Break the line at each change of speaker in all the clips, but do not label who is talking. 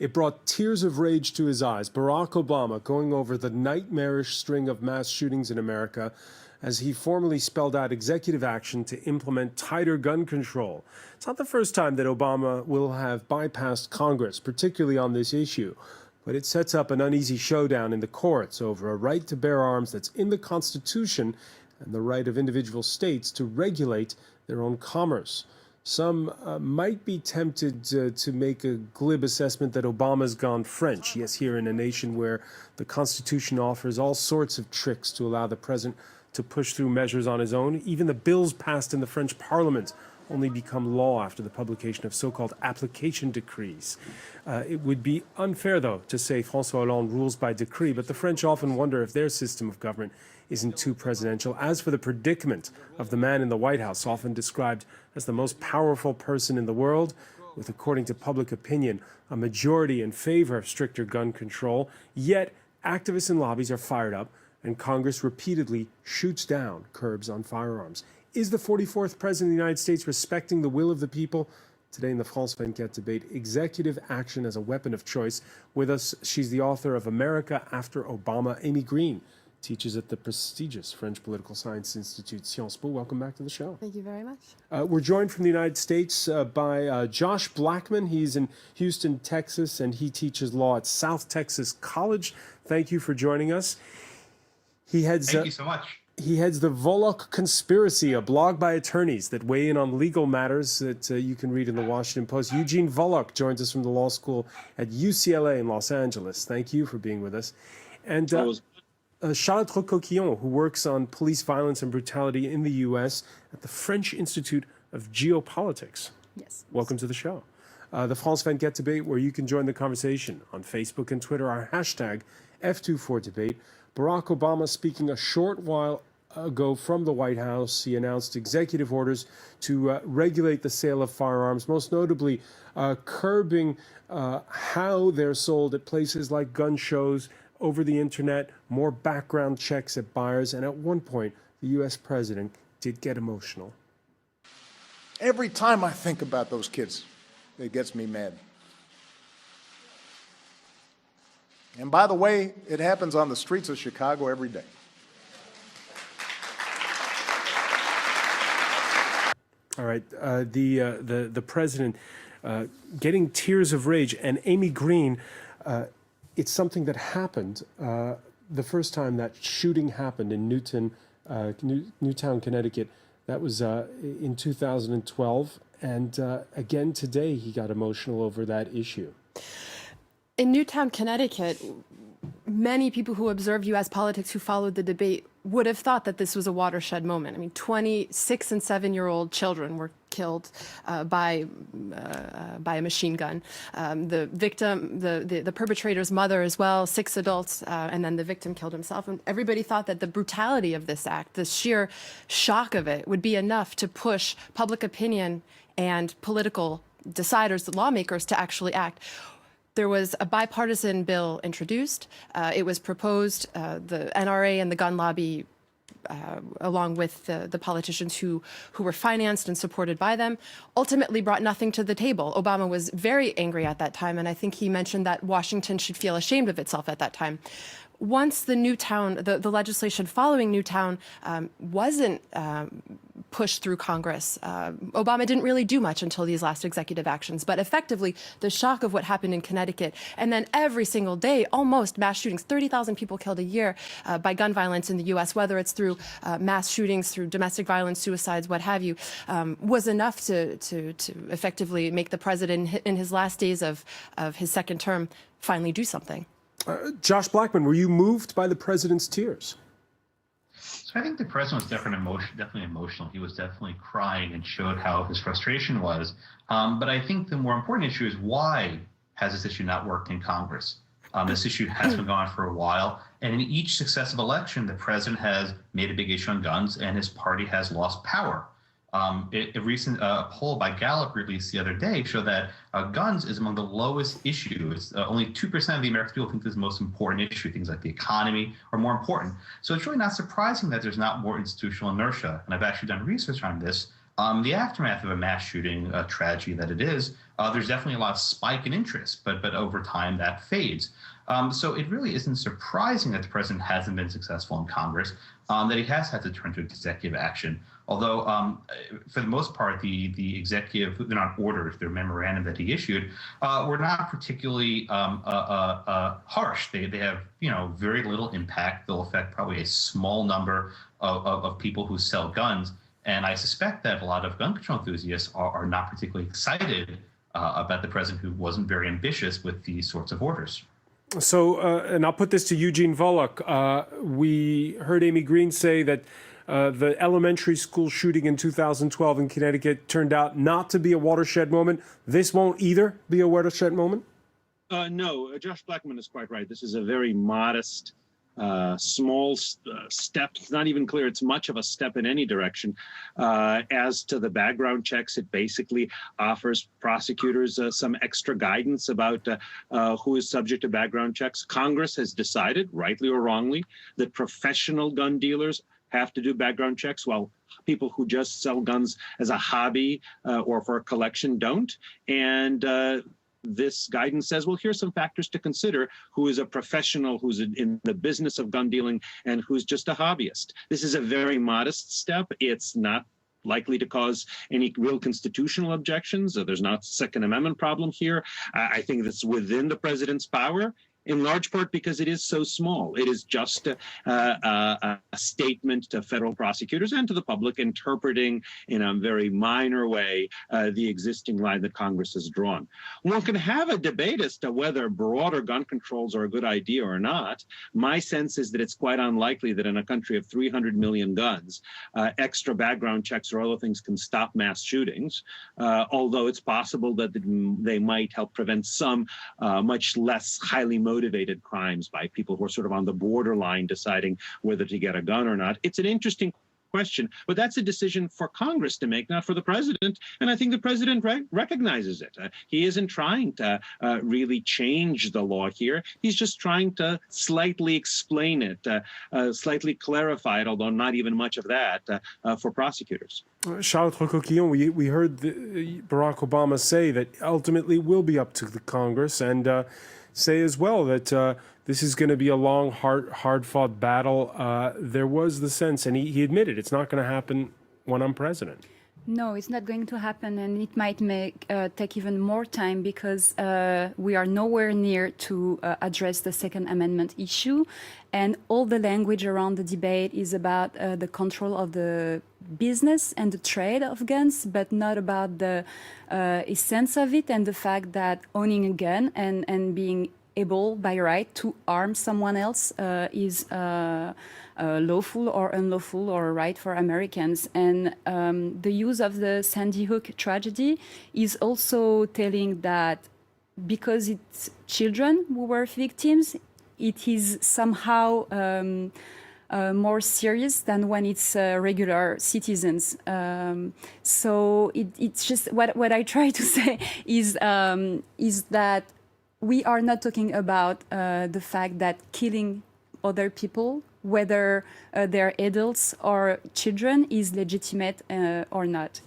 It brought tears of rage to his eyes. Barack Obama going over the nightmarish string of mass shootings in America as he formally spelled out executive action to implement tighter gun control. It's not the first time that Obama will have bypassed Congress, particularly on this issue, but it sets up an uneasy showdown in the courts over a right to bear arms that's in the Constitution and the right of individual states to regulate their own commerce. Some might be tempted to make a glib assessment that Obama's gone French. Yes, here in a nation where the Constitution offers all sorts of tricks to allow the president to push through measures on his own. Even the bills passed in the French Parliament only become law after the publication of so-called application decrees. It would be unfair, though, to say François Hollande rules by decree, but the French often wonder if their system of government isn't too presidential. As for the predicament of the man in the White House, often described as the most powerful person in the world, with, according to public opinion, a majority in favor of stricter gun control, yet activists and lobbies are fired up, and Congress repeatedly shoots down curbs on firearms. Is the 44th President of the United States respecting the will of the people? Today in the France24 debate, executive action as a weapon of choice. With us, she's the author of America After Obama, Amy Green, teaches at the prestigious French Political Science Institute, Sciences Po. Welcome back to the show.
Thank you very much.
We're joined from the United States by Josh Blackman. He's in Houston, Texas, and he teaches law at South Texas College. Thank you for joining us. Thank
you so much.
He heads the VOLOKH Conspiracy, a blog by attorneys that weigh in on legal matters that you can read in the Washington Post. Eugene VOLOKH joins us from the law school at UCLA in Los Angeles. Thank you for being with us. And Charlotte RECOQUILLON, who works on police violence and brutality in the U.S. at the French Institute of Geopolitics.
Yes.
Welcome to the show. The France24 debate, where you can join the conversation on Facebook and Twitter, our hashtag F24debate. Barack Obama speaking a short while ago from the White House. He announced executive orders to regulate the sale of firearms, most notably curbing how they're sold at places like gun shows, over the internet, more background checks at buyers, and at one point, the U.S. president did get emotional.
Every time I think about those kids, it gets me mad. And by the way, it happens on the streets of Chicago every day.
All right, the president getting tears of rage, and Amy Green, it's something that happened the first time that shooting happened in Newtown, Connecticut. That was in 2012, and again today he got emotional over that issue.
In Newtown, Connecticut, many people who observed U.S. politics, who followed the debate, would have thought that this was a watershed moment. I mean, 26 and 7-year-old children were killed by a machine gun. The victim, the perpetrator's mother as well, 6 adults, and then the victim killed himself. And everybody thought that the brutality of this act, the sheer shock of it, would be enough to push public opinion and political deciders, the lawmakers, to actually act. There was a bipartisan bill introduced. It was proposed, the NRA and the gun lobby, along with the politicians who were financed and supported by them, ultimately brought nothing to the table. Obama was very angry at that time, and I think he mentioned that Washington should feel ashamed of itself at that time. Once the Newtown, the legislation following Newtown wasn't pushed through Congress, Obama didn't really do much until these last executive actions. But effectively, the shock of what happened in Connecticut, and then every single day, almost mass shootings, 30,000 people killed a year by gun violence in the U.S., whether it's through mass shootings, through domestic violence, suicides, what have you, was enough to effectively make the president, in his last days of his second term, finally do something.
Josh Blackman, were you moved by the president's tears?
So I think the president was definitely emotional. He was definitely crying and showed how his frustration was. But I think the more important issue is, why has this issue not worked in Congress? This issue has been going on for a while. And in each successive election, the president has made a big issue on guns, and his party has lost power. A recent poll by Gallup released the other day showed that guns is among the lowest issues. Only 2% of the American people think this is the most important issue. Things like the economy are more important. So it's really not surprising that there's not more institutional inertia. And I've actually done research on this. The aftermath of a mass shooting tragedy that it is, there's definitely a lot of spike in interest, but over time that fades. So it really isn't surprising that the president hasn't been successful in Congress, that he has had to turn to executive action. Although, for the most part, the executive, they're not orders, they're memorandum that he issued, were not particularly harsh. They have, very little impact. They'll affect probably a small number of people who sell guns. And I suspect that a lot of gun control enthusiasts are not particularly excited about the president, who wasn't very ambitious with these sorts of orders.
So, and I'll put this to Eugene VOLOKH. We heard Amy Greene say that the elementary school shooting in 2012 in Connecticut turned out not to be a watershed moment. This won't either be a watershed moment?
No, Josh Blackman is quite right. This is a very modest, small step. It's not even clear it's much of a step in any direction. As to the background checks, it basically offers prosecutors some extra guidance about who is subject to background checks. Congress has decided, rightly or wrongly, that professional gun dealers have to do background checks, while people who just sell guns as a hobby or for a collection don't. And this guidance says, well, here's some factors to consider: who is a professional, who's in the business of gun dealing, and who's just a hobbyist. This is a very modest step. It's not likely to cause any real constitutional objections. There's not a Second Amendment problem here. I think that's within the president's power, in large part because it is so small. It is just a statement to federal prosecutors and to the public, interpreting in a very minor way the existing line that Congress has drawn. One can have a debate as to whether broader gun controls are a good idea or not. My sense is that it's quite unlikely that in a country of 300 million guns, extra background checks or other things can stop mass shootings, although it's possible that they might help prevent some much less highly motivated crimes by people who are sort of on the borderline deciding whether to get a gun or not. It's an interesting question, but that's a decision for Congress to make, not for the president. And I think the president recognizes it. He isn't trying to really change the law here. He's just trying to slightly explain it, slightly clarify it, although not even much of that for prosecutors.
Charlotte RECOQUILLON, we heard Barack Obama say that ultimately it will be up to the Congress, and say as well that this is going to be a long, hard-fought battle. There was the sense, and he admitted, it's not going to happen when I'm president.
No, it's not going to happen, and it might take even more time because we are nowhere near to address the Second Amendment issue, and all the language around the debate is about the control of the business and the trade of guns, but not about the essence of it and the fact that owning a gun and being able by right to arm someone else is lawful or unlawful or right for Americans. And the use of the Sandy Hook tragedy is also telling that because it's children who were victims, it is somehow more serious than when it's regular citizens. So it's just what I try to say is that we are not talking about the fact that killing other people, whether they're adults or children, is legitimate or not.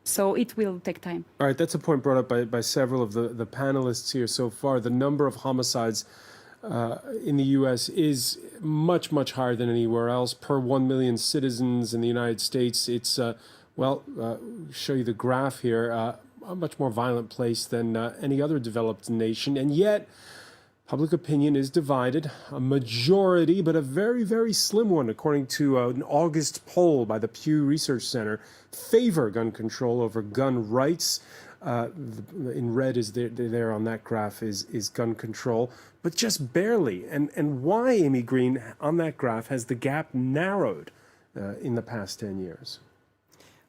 So it will take time.
All right, that's a point brought up by several of the panelists here so far. The number of homicides in the U.S. is much, much higher than anywhere else. Per 1 million citizens in the United States, it's, show you the graph here, a much more violent place than any other developed nation. And yet, public opinion is divided. A majority, but a very, very slim one, according to an August poll by the Pew Research Center, favor gun control over gun rights. In red is there on that graph is gun control, but just barely. And why, Amy Greene, on that graph has the gap narrowed in the past 10 years?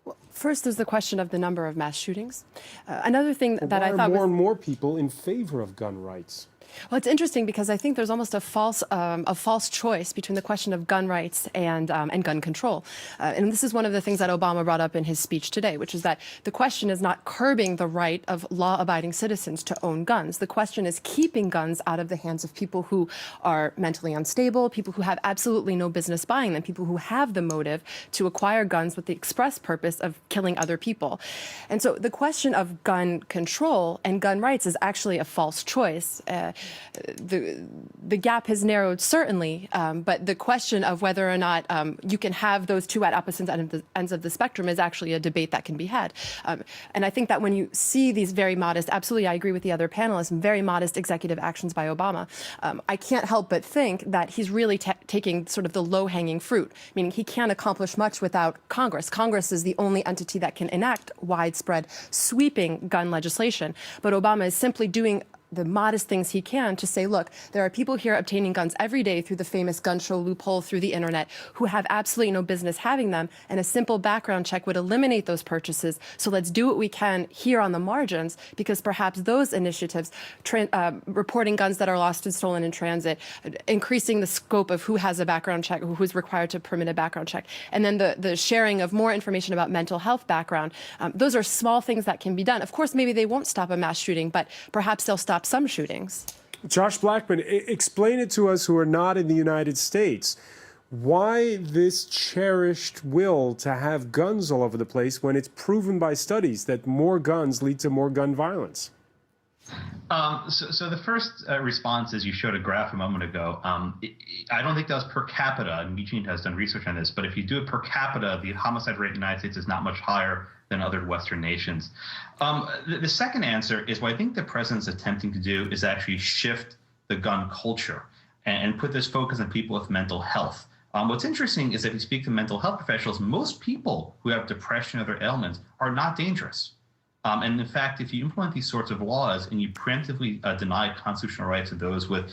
Well, first, there's the question of the number of mass shootings. Another thing that I thought
more and more people in favor of gun rights.
Well, it's interesting because I think there's almost a false choice between the question of gun rights and gun control. And this is one of the things that Obama brought up in his speech today, which is that the question is not curbing the right of law-abiding citizens to own guns. The question is keeping guns out of the hands of people who are mentally unstable, people who have absolutely no business buying them, people who have the motive to acquire guns with the express purpose of killing other people. And so the question of gun control and gun rights is actually a false choice. The gap has narrowed, certainly, but the question of whether or not you can have those two at opposite ends of the spectrum is actually a debate that can be had. And I think that when you see these very modest, absolutely, I agree with the other panelists, very modest executive actions by Obama, I can't help but think that he's really taking sort of the low-hanging fruit, meaning he can't accomplish much without Congress. Congress is the only entity that can enact widespread, sweeping gun legislation. But Obama is simply doing the modest things he can to say, look, there are people here obtaining guns every day through the famous gun show loophole through the internet who have absolutely no business having them, and a simple background check would eliminate those purchases. So let's do what we can here on the margins, because perhaps those initiatives, reporting guns that are lost and stolen in transit, increasing the scope of who has a background check, who's required to permit a background check, and then the sharing of more information about mental health background, those are small things that can be done. Of course, maybe they won't stop a mass shooting, but perhaps they'll stop some shootings.
Josh Blackman, explain it to us who are not in the United States. Why this cherished will to have guns all over the place when it's proven by studies that more guns lead to more gun violence?
So the first response is you showed a graph a moment ago. I don't think that was per capita, and Eugene has done research on this, but if you do it per capita, the homicide rate in the United States is not much higher than other Western nations. The second answer is what I think the president's attempting to do is actually shift the gun culture and put this focus on people with mental health. What's interesting is that if you speak to mental health professionals, most people who have depression or other ailments are not dangerous. And in fact, if you implement these sorts of laws and you preemptively deny constitutional rights to those with,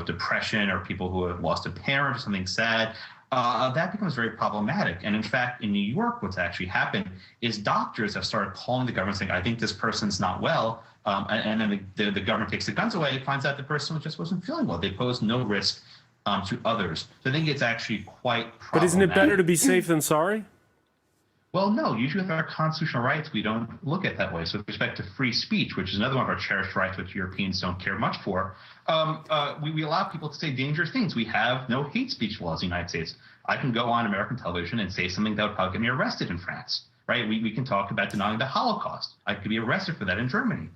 depression or people who have lost a parent or something sad, that becomes very problematic. And in fact, in New York, what's actually happened is doctors have started calling the government saying, I think this person's not well. And then the government takes the guns away, finds out the person just wasn't feeling well. They pose no risk to others. So I think it's actually quite problematic.
But isn't it better to be safe than sorry?
Well, no. Usually with our constitutional rights, we don't look at it that way. So with respect to free speech, which is another one of our cherished rights, which Europeans don't care much for, we allow people to say dangerous things. We have no hate speech laws in the United States. I can go on American television and say something that would probably get me arrested in France. Right? We can talk about denying the Holocaust. I could be arrested for that in Germany.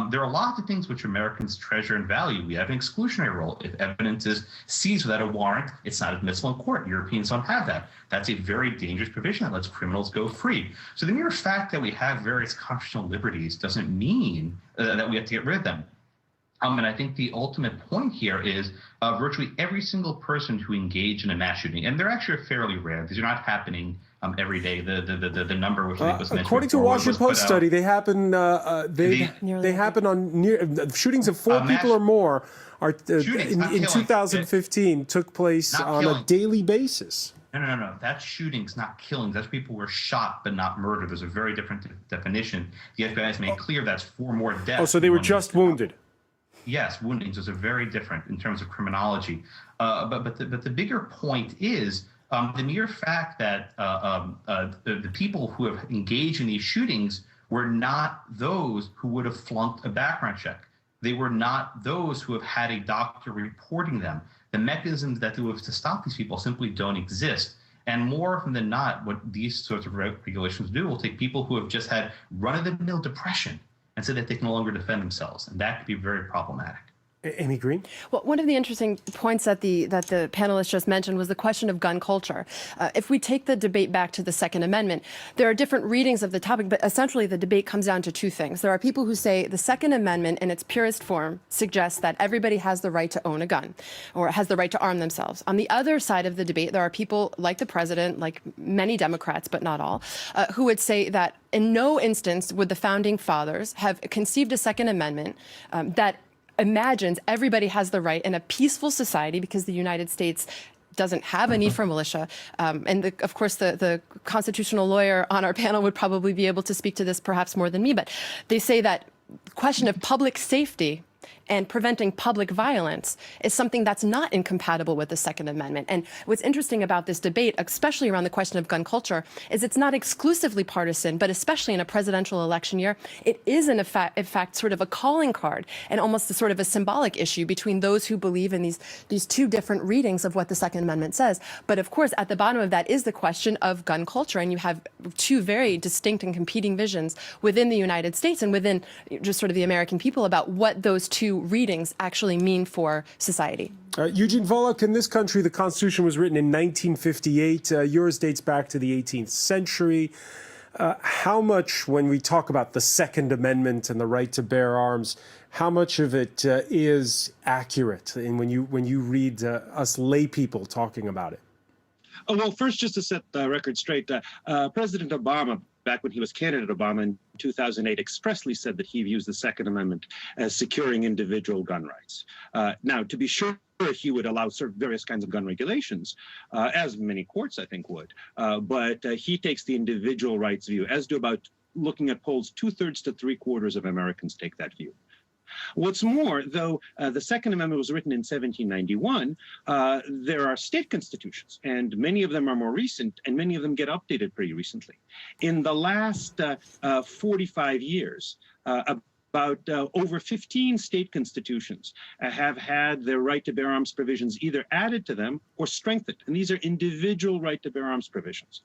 There are lots of things which Americans treasure and value. We have an exclusionary rule. If evidence is seized without a warrant, it's not admissible in court. Europeans don't have that. That's a very dangerous provision that lets criminals go free. So the mere fact that we have various constitutional liberties doesn't mean that we have to get rid of them. And I think the ultimate point here is virtually every single person who engaged in a mass shooting, and they're actually fairly rare. These are not happening every day. The number which I think was mentioned
according to a Washington Post study, they happen. They happen on shootings of four people or more. In 2015 took place on a daily basis.
No. That's shootings, not killings. That's people who were shot but not murdered. There's a very different definition. The FBI has made clear that's 4 more deaths.
Oh, so they were just wounded.
Yes, woundings. Those are very different in terms of criminology. But the bigger point is the mere fact that the people who have engaged in these shootings were not those who would have flunked a background check. They were not those who have had a doctor reporting them. The mechanisms that do to stop these people simply don't exist. And more often than not, what these sorts of regulations do will take people who have just had run-of-the-mill depression and say that they can no longer defend themselves. And that could be very problematic.
Amy Green?
Well, one of the interesting points that the panelists just mentioned was the question of gun culture. If we take the debate back to the Second Amendment, there are different readings of the topic, but essentially the debate comes down to two things. There are people who say the Second Amendment in its purest form suggests that everybody has the right to own a gun or has the right to arm themselves. On the other side of the debate, there are people like the president, like many Democrats, but not all, who would say that in no instance would the founding fathers have conceived a Second Amendment that imagines everybody has the right in a peaceful society, because the United States doesn't have a need for militia. Of course, the constitutional lawyer on our panel would probably be able to speak to this perhaps more than me, but they say that the question of public safety and preventing public violence is something that's not incompatible with the Second Amendment. And what's interesting about this debate, especially around the question of gun culture, is it's not exclusively partisan, but especially in a presidential election year, it is in fact sort of a calling card and almost a sort of a symbolic issue between those who believe in these two different readings of what the Second Amendment says. But of course, at the bottom of that is the question of gun culture, and you have two very distinct and competing visions within the United States and within just sort of the American people about what those two readings actually mean for society.
Eugene, VOLOKH, in this country, the Constitution was written in 1958. Yours dates back to the 18th century. How much, when we talk about the Second Amendment and the right to bear arms, how much of it is accurate? And when you read us lay people talking about it?
Oh, well, first, just to set the record straight, President Obama, back when he was candidate Obama in 2008, expressly said that he views the Second Amendment as securing individual gun rights. Now, to be sure, he would allow various kinds of gun regulations, as many courts, I think, would. But he takes the individual rights view, as do about, looking at polls, 2/3 to 3/4 of Americans take that view. What's more, though the Second Amendment was written in 1791, there are state constitutions, and many of them are more recent, and many of them get updated pretty recently. In the last 45 years, about over 15 state constitutions have had their right to bear arms provisions either added to them or strengthened. And these are individual right to bear arms provisions.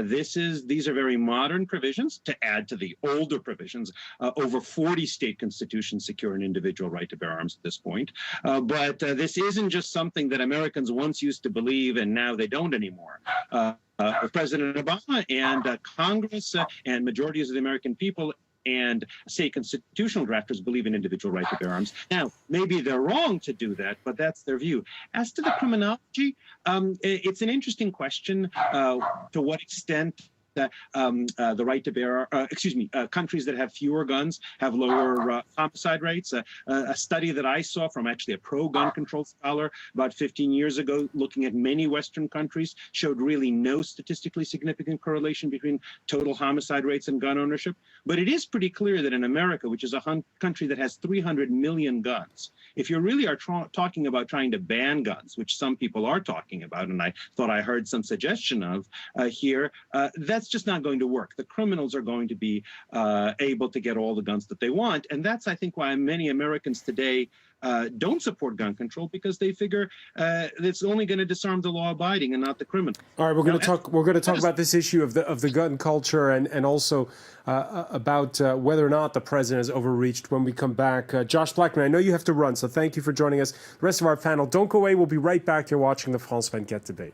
These are very modern provisions to add to the older provisions. Over 40 state constitutions secure an individual right to bear arms at this point. But this isn't just something that Americans once used to believe and now they don't anymore. President Obama and Congress and majorities of the American people and state constitutional drafters believe in individual right to bear arms. Now, maybe they're wrong to do that, but that's their view. As to the criminology, it's an interesting question to what extent the right to bear, countries that have fewer guns have lower homicide rates. A study that I saw from actually a pro-gun control scholar about 15 years ago, looking at many Western countries, showed really no statistically significant correlation between total homicide rates and gun ownership. But it is pretty clear that in America, which is a country that has 300 million guns, if you really are talking about trying to ban guns, which some people are talking about, and I thought I heard some suggestion of here, that's just not going to work. The criminals are going to be able to get all the guns that they want. And that's, I think, why many Americans today don't support gun control, because they figure it's only going to disarm the law-abiding and not the criminal.
All right, we're going to talk about this issue of the gun culture and also about whether or not the president has overreached when we come back. Josh Blackman, I know you have to run, so thank you for joining us. The rest of our panel, don't go away. We'll be right back. You're watching the France 24 debate.